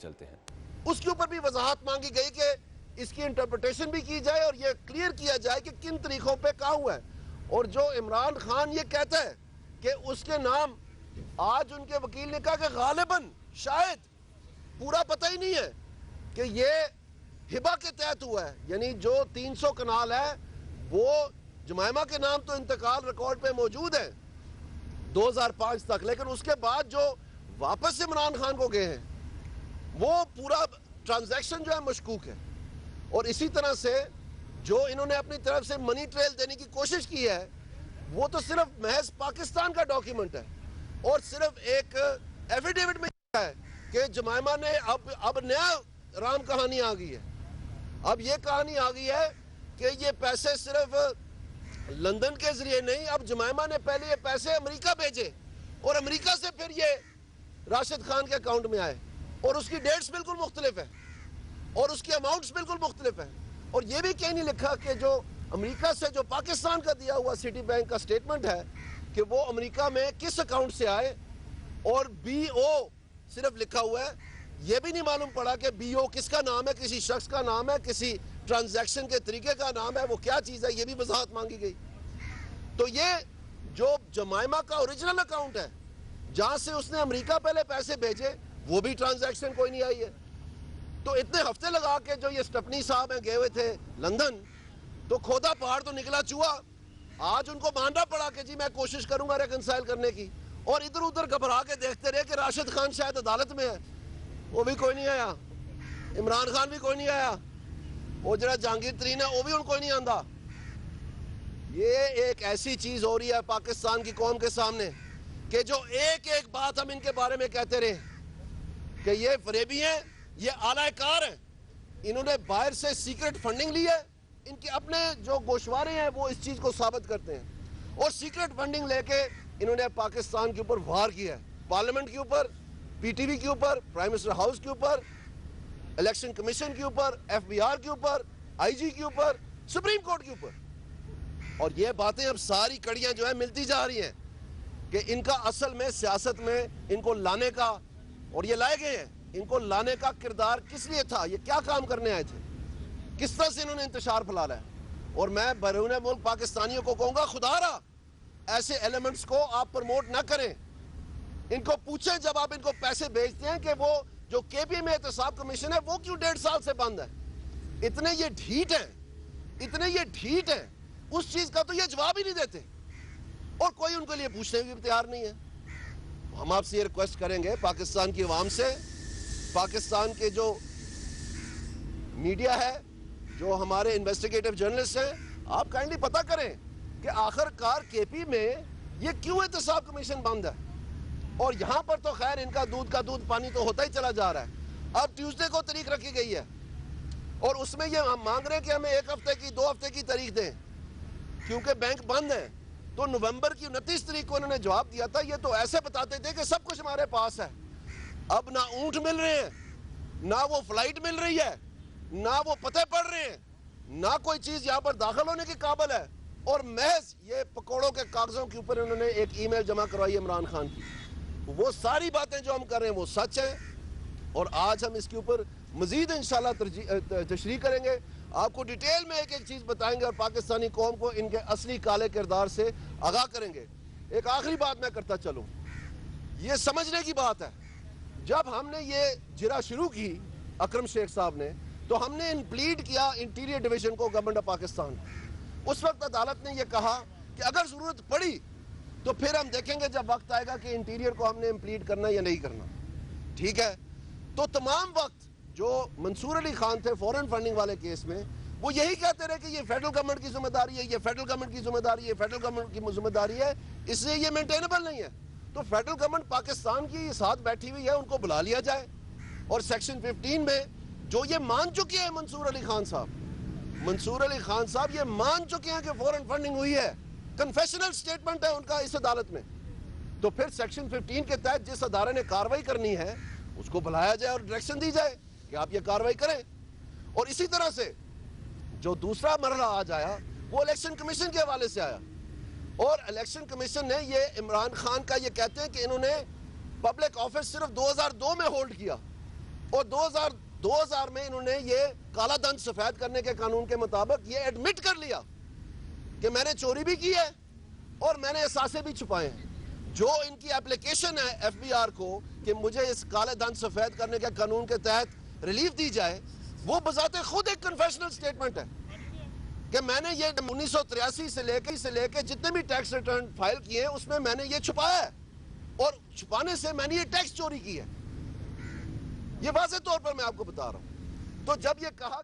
چلتے ہیں. اس کے اوپر بھی وضاحت مانگی گئی کہ اس کی انٹرپریٹیشن بھی کی جائے اور یہ کلیئر کیا جائے کہ کن طریقوں پہ کہا ہوا ہے. اور جو عمران خان یہ کہتا ہے کہ اس کے نام، آج ان کے وکیل نے کہا کہ غالباً شاید پورا پتہ ہی نہیں ہے کہ یہ ہبہ کے تحت ہوا ہے. یعنی جو 300 کنال ہے وہ جمائمہ کے نام تو انتقال ریکارڈ پہ موجود ہے 2005 تک، لیکن اس کے بعد جو واپس عمران خان کو گئے ہیں وہ پورا ٹرانزیکشن جو ہے مشکوک ہے. اور اسی طرح سے جو انہوں نے اپنی طرف سے منی ٹریل دینے کی کوشش کی ہے وہ تو صرف محض پاکستان کا ڈاکیومنٹ ہے، اور صرف ایک ایفیڈیوٹ میں ہے کہ جمائمہ نے اب نیا رام کہانی آ گئی ہے. اب یہ کہانی آ گئی ہے کہ یہ پیسے صرف لندن کے ذریعے نہیں، اب جمائمہ نے پہلے یہ پیسے امریکہ بھیجے اور امریکہ سے پھر یہ راشد خان کے اکاؤنٹ میں آئے، اور اس کی ڈیٹس بالکل مختلف ہے اور اس کی اماؤنٹس بالکل مختلف ہیں. اور یہ بھی کہیں نہیں لکھا کہ جو امریکہ سے جو پاکستان کا دیا ہوا سٹی بینک کا سٹیٹمنٹ ہے کہ وہ امریکہ میں کس اکاؤنٹ سے آئے، اور بی او صرف لکھا ہوا ہے. یہ بھی نہیں معلوم پڑا کہ بی او کس کا نام ہے، کسی شخص کا نام ہے، کسی ٹرانزیکشن کے طریقے کا نام ہے، وہ کیا چیز ہے، یہ بھی وضاحت مانگی گئی. تو یہ جو جمائمہ کا اوریجنل اکاؤنٹ ہے جہاں سے اس نے امریکہ پہلے پیسے بھیجے، وہ بھی ٹرانزیکشن کوئی نہیں آئی ہے. تو اتنے ہفتے لگا کے جو یہ سٹپنی صاحب ہیں گئے ہوئے تھے لندن، تو کھودا پہاڑ تو نکلا چوہا. آج ان کو ماننا پڑا کہ جی میں کوشش کروں گا ریکنسائل کرنے کی، اور ادھر ادھر گھبرا کے دیکھتے رہے کہ راشد خان شاید عدالت میں ہے، وہ بھی کوئی نہیں آیا، عمران خان بھی کوئی نہیں آیا، وہ جڑا جہانگیر ترین ہے وہ بھی ان کوئی نہیں آندا. یہ ایک ایسی چیز ہو رہی ہے پاکستان کی قوم کے سامنے کہ جو ایک ایک بات ہم ان کے بارے میں کہتے رہے کہ یہ فریبی ہیں، یہ اعلی کار ہیں، انہوں نے باہر سے سیکرٹ فنڈنگ لی ہے. ان کے اپنے جو گوشوارے ہیں وہ اس چیز کو ثابت کرتے ہیں، اور سیکرٹ فنڈنگ لے کے انہوں نے پاکستان کے اوپر وار کیا ہے، پارلیمنٹ کے اوپر، پی ٹی وی کے اوپر، پرائم منسٹر ہاؤس کے اوپر، الیکشن کمیشن کے اوپر، ایف بی آر کے اوپر، آئی جی کے اوپر، سپریم کورٹ کے اوپر. اور یہ باتیں اب ساری کڑیاں جو ہیں ملتی جا رہی ہیں کہ ان کا اصل میں سیاست میں ان کو لانے کا، اور یہ لائے گئے ہیں، ان کو لانے کا کردار کس لیے تھا، یہ کیا کام کرنے آئے تھے، کس طرح سے انہوں نے انتشار پھیلانا ہے. اور میں بیرون ملک پاکستانیوں کو کہوں گا خدا را ایسے ایلیمنٹس کو آپ پروموٹ نہ کریں. ان کو پوچھیں جب آپ ان کو پیسے بھیجتے ہیں کہ وہ جو کے پی میں احتساب کمیشن ہے وہ کیوں 1.5 سال سے بند ہے. اتنے یہ ڈھیٹ ہیں، اتنے یہ ڈھیٹ ہیں، اس چیز کا تو یہ جواب ہی نہیں دیتے، اور کوئی ان کے لیے پوچھنے بھی تیار نہیں ہے. ہم آپ سے یہ ریکویسٹ کریں گے پاکستان کی عوام سے، پاکستان کے جو میڈیا ہے، جو ہمارے انویسٹیگیٹو جرنلسٹ ہیں، آپ کائنڈلی پتہ کریں کہ آخر کار کے پی میں یہ کیوں احتساب کمیشن بند ہے. اور یہاں پر تو خیر ان کا دودھ پانی تو ہوتا ہی چلا جا رہا ہے. اب ٹیوزڈے کو تاریخ رکھی گئی ہے، اور اس میں یہ ہم مانگ رہے ہیں کہ ہمیں 1 ہفتے کی 2 ہفتے کی تاریخ دیں کیونکہ بینک بند ہے. تو نومبر کی 29 تاریخ کو انہوں نے جواب دیا تھا. یہ تو ایسے بتاتے تھے کہ سب کچھ ہمارے پاس ہے. اب نہ اونٹ مل رہے ہیں، نہ وہ فلائٹ مل رہی ہے، نہ وہ پتے پڑ رہے ہیں، نہ کوئی چیز یہاں پر داخل ہونے کے قابل ہے. اور محض یہ پکوڑوں کے کاغذوں کے اوپر انہوں نے ایک ای میل جمع کروائی عمران خان کی. وہ ساری باتیں جو ہم کر رہے ہیں وہ سچ ہیں، اور آج ہم اس کے اوپر مزید انشاءاللہ تشریح کریں گے، آپ کو ڈیٹیل میں ایک ایک چیز بتائیں گے، اور پاکستانی قوم کو ان کے اصلی کالے کردار سے آگاہ کریں گے. ایک آخری بات میں کرتا چلوں، یہ سمجھنے کی بات ہے، جب ہم نے یہ جرا شروع کی اکرم شیخ صاحب نے، تو ہم نے پلیڈ کیا انٹیریئر ڈویژن کو، گورنمنٹ آف پاکستان. اس وقت عدالت نے یہ کہا کہ اگر ضرورت پڑی تو پھر ہم دیکھیں گے جب وقت آئے گا کہ انٹیریئر کو ہم نے امپلیڈ کرنا یا نہیں کرنا. ٹھیک ہے، تو تمام وقت جو منصور علی خان تھے فورن فنڈنگ والے کیس میں، وہ یہی کہتے رہے کہ یہ فیڈرل گورنمنٹ کی ذمہ داری ہے، یہ فیڈرل گورنمنٹ کی ذمہ داری ہے، فیڈرل گورنمنٹ کی ذمہ داری ہے، اس لیے یہ مینٹینیبل نہیں ہے. تو فیڈرل گورنمنٹ پاکستان کی ساتھ بیٹھی ہوئی ہے، ان کو بلا لیا جائے. اور سیکشن 15 میں جو یہ مان چکے ہیں منصور علی خان صاحب یہ مان چکے ہیں کہ فورن فنڈنگ ہوئی ہے، کنفیشنل سٹیٹمنٹ ہے ان کا اس عدالت میں. تو پھر سیکشن 15 کے تحت جس ادارے نے کاروائی کرنی ہے اس کو بلایا جائے اور ڈائریکشن دی جائے کہ آپ یہ کاروائی کریں. اور اسی طرح سے جو دوسرا مرحلہ آج آیا وہ الیکشن کمیشن کے حوالے سے آیا، اور الیکشن کمیشن نے یہ عمران خان کا یہ کہتے ہیں کہ انہوں نے پبلک آفس صرف 2002 میں ہولڈ کیا. اور 2000 میں انہوں نے یہ کالا دھن سفید کرنے کے قانون کے مطابق یہ ایڈمٹ کر لیا کہ میں نے چوری بھی کی ہے اور میں نے اثاثے بھی چھپائے ہیں. جو ان کی اپلیکیشن ہے ایف بی آر کو کہ مجھے اس کالے دھن سفید کرنے کے قانون کے تحت ریلیف دی جائے, وہ بذات خود ایک کنفیشنل سٹیٹمنٹ ہے کہ میں نے یہ 1983 سے لے کے جتنے بھی ٹیکس ریٹرن فائل کیے ہیں اس میں نے یہ چھپایا ہے, اور چھپانے سے میں نے یہ ٹیکس چوری کی ہے. یہ واضح طور پر میں آپ کو بتا رہا ہوں. تو جب یہ کہا